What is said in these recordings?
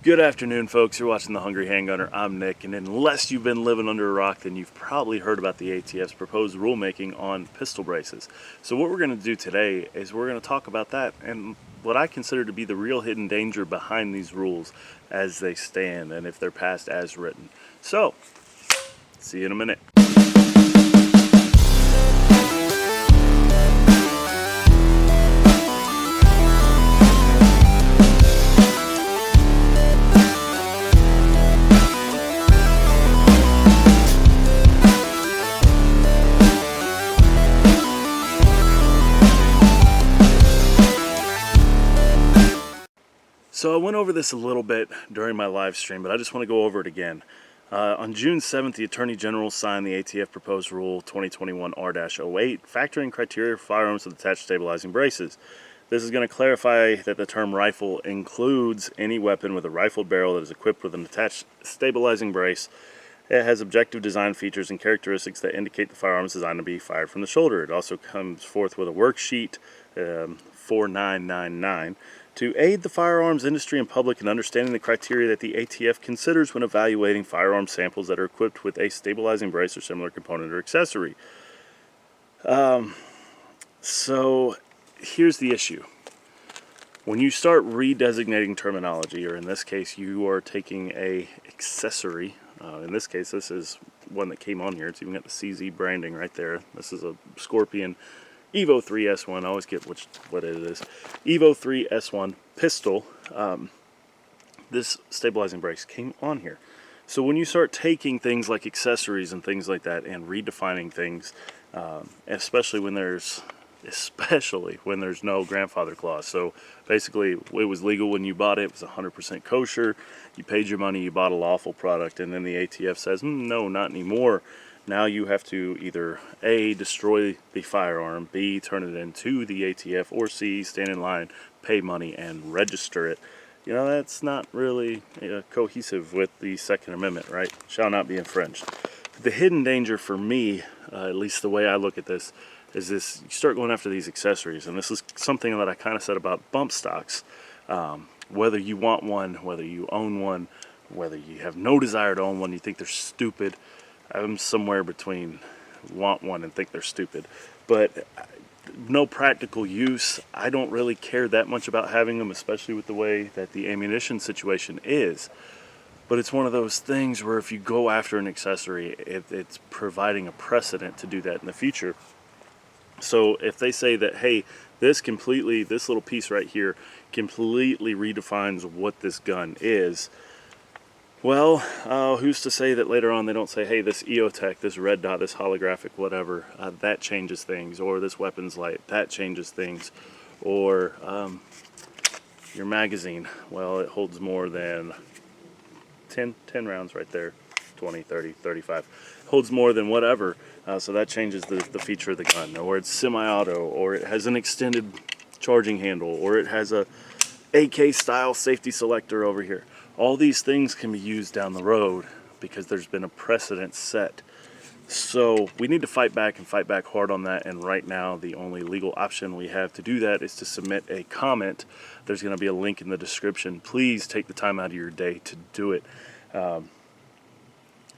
Good afternoon, folks. You're watching The Hungry Handgunner. I'm Nick, and unless you've been living under a rock, then you've probably heard about the ATF's proposed rulemaking on pistol braces. So what we're going to do today is we're going to talk about that and what I consider to be the real hidden danger behind these rules as they stand and if they're passed as written. So, see you in a minute. So I went over this a little bit during my live stream, but I just want to go over it again. On June 7th, the Attorney General signed the ATF proposed rule 2021-R-08, factoring criteria for firearms with attached stabilizing braces. This is going to clarify that the term rifle includes any weapon with a rifled barrel that is equipped with an attached stabilizing brace. It has objective design features and characteristics that indicate the firearm is designed to be fired from the shoulder. It also comes forth with a worksheet, 4999, to aid the firearms industry and public in understanding the criteria that the ATF considers when evaluating firearm samples that are equipped with a stabilizing brace or similar component or accessory. So here's the issue. When you start redesignating terminology, or in this case you are taking a accessory, in this case this is one that came on here, it's even got the CZ branding right there. This is a Scorpion Evo 3 S1, I always get what it is. Evo 3 S1 pistol. This stabilizing brace came on here. So when you start taking things like accessories and things like that and redefining things, especially when there's no grandfather clause. So basically it was legal when you bought it, it was 100% kosher, you paid your money, you bought a lawful product, and then the ATF says, no, not anymore. Now you have to either A, destroy the firearm, B, turn it into the ATF, or C, stand in line, pay money, and register it. You know, that's not really cohesive with the Second Amendment, right? Shall not be infringed. The hidden danger for me, at least the way I look at this, is this: you start going after these accessories, and this is something that I kind of said about bump stocks. Whether you want one, whether you own one, whether you have no desire to own one, you think they're stupid. I'm somewhere between want one and think they're stupid, but no practical use. I don't really care that much about having them, especially with the way that the ammunition situation is. But it's one of those things where if you go after an accessory, it's providing a precedent to do that in the future. So if they say that, hey, this little piece right here completely redefines what this gun is, well, who's to say that later on they don't say, hey, this EOTech, this red dot, this holographic whatever, that changes things, or this weapons light, that changes things, or your magazine, well, it holds more than 10 rounds right there, 20, 30, 35, holds more than whatever, so that changes the feature of the gun, or it's semi-auto, or it has an extended charging handle, or it has a AK style safety selector over here. All these things can be used down the road because there's been a precedent set. So we need to fight back and fight back hard on that, and right now the only legal option we have to do that is to submit a comment. There's going to be a link in the description. Please take the time out of your day to do it. I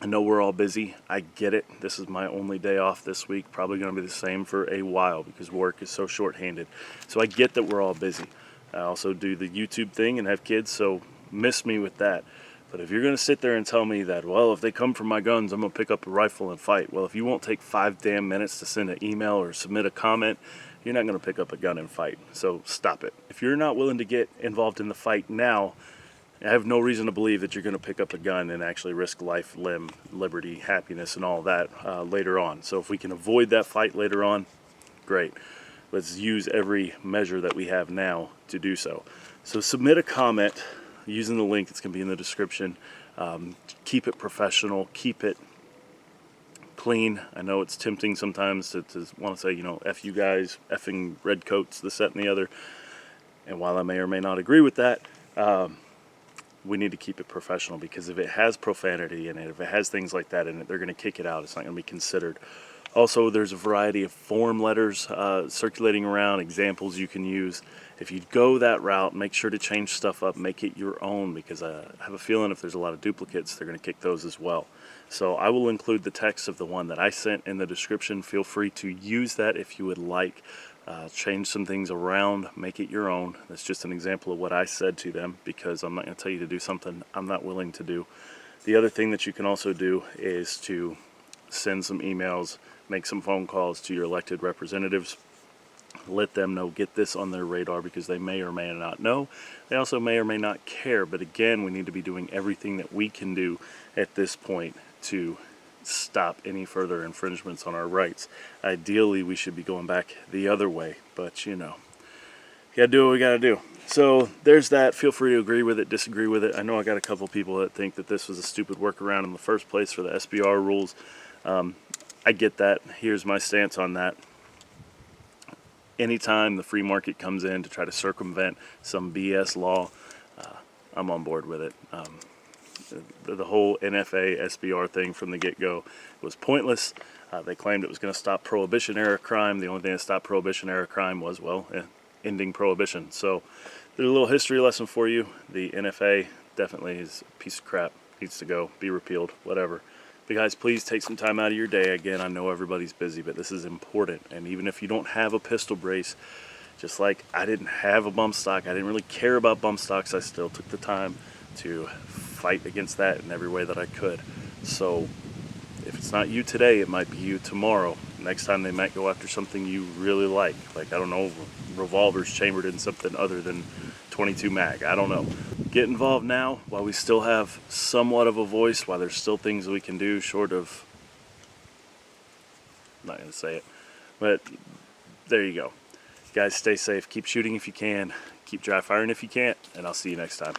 know we're all busy. I get it. This is my only day off this week. Probably going to be the same for a while because work is so shorthanded. So I get that we're all busy. I also do the YouTube thing and have kids, so miss me with that. But if you're going to sit there and tell me that, well, if they come for my guns, I'm going to pick up a rifle and fight. Well, if you won't take 5 damn minutes to send an email or submit a comment, you're not going to pick up a gun and fight. So stop it. If you're not willing to get involved in the fight now, I have no reason to believe that you're going to pick up a gun and actually risk life, limb, liberty, happiness, and all that later on. So if we can avoid that fight later on, great. Let's use every measure that we have now to do so. So submit a comment using the link that's going to be in the description. Keep it professional, keep it clean. I know it's tempting sometimes to want to say, you know, F you guys, effing redcoats, this, that, and the other. And while I may or may not agree with that, we need to keep it professional, because if it has profanity in it, if it has things like that in it, they're going to kick it out. It's not going to be considered. Also, there's a variety of form letters circulating around, examples you can use. If you go that route, make sure to change stuff up, make it your own, because I have a feeling if there's a lot of duplicates, they're going to kick those as well. So I will include the text of the one that I sent in the description. Feel free to use that if you would like. Change some things around, make it your own. That's just an example of what I said to them, because I'm not going to tell you to do something I'm not willing to do. The other thing that you can also do is to send some emails, make some phone calls to your elected representatives. Let them know, get this on their radar, because they may or may not know. They also may or may not care, but again, we need to be doing everything that we can do at this point to stop any further infringements on our rights. Ideally, we should be going back the other way, but you know, you gotta do what we gotta do. So there's that. Feel free to agree with it, disagree with it. I know I got a couple people that think that this was a stupid workaround in the first place for the SBR rules. I get that. Here's my stance on that. Anytime the free market comes in to try to circumvent some BS law, I'm on board with it. The whole NFA SBR thing from the get-go was pointless. They claimed it was going to stop Prohibition-era crime. The only thing that stopped Prohibition-era crime was, well, ending Prohibition. So there's a little history lesson for you. The NFA definitely is a piece of crap. Needs to go, be repealed, whatever. But guys, please take some time out of your day. Again, I know everybody's busy, but this is important. And even if you don't have a pistol brace, just like I didn't have a bump stock, I didn't really care about bump stocks, I still took the time to fight against that in every way that I could. So if it's not you today, it might be you tomorrow. Next time they might go after something you really like, I don't know, revolvers chambered in something other than 22 mag. I don't know. Get involved now while we still have somewhat of a voice, while there's still things we can do short of, I'm not going to say it, but there you go. Guys, stay safe. Keep shooting if you can. Keep dry firing if you can't, and I'll see you next time.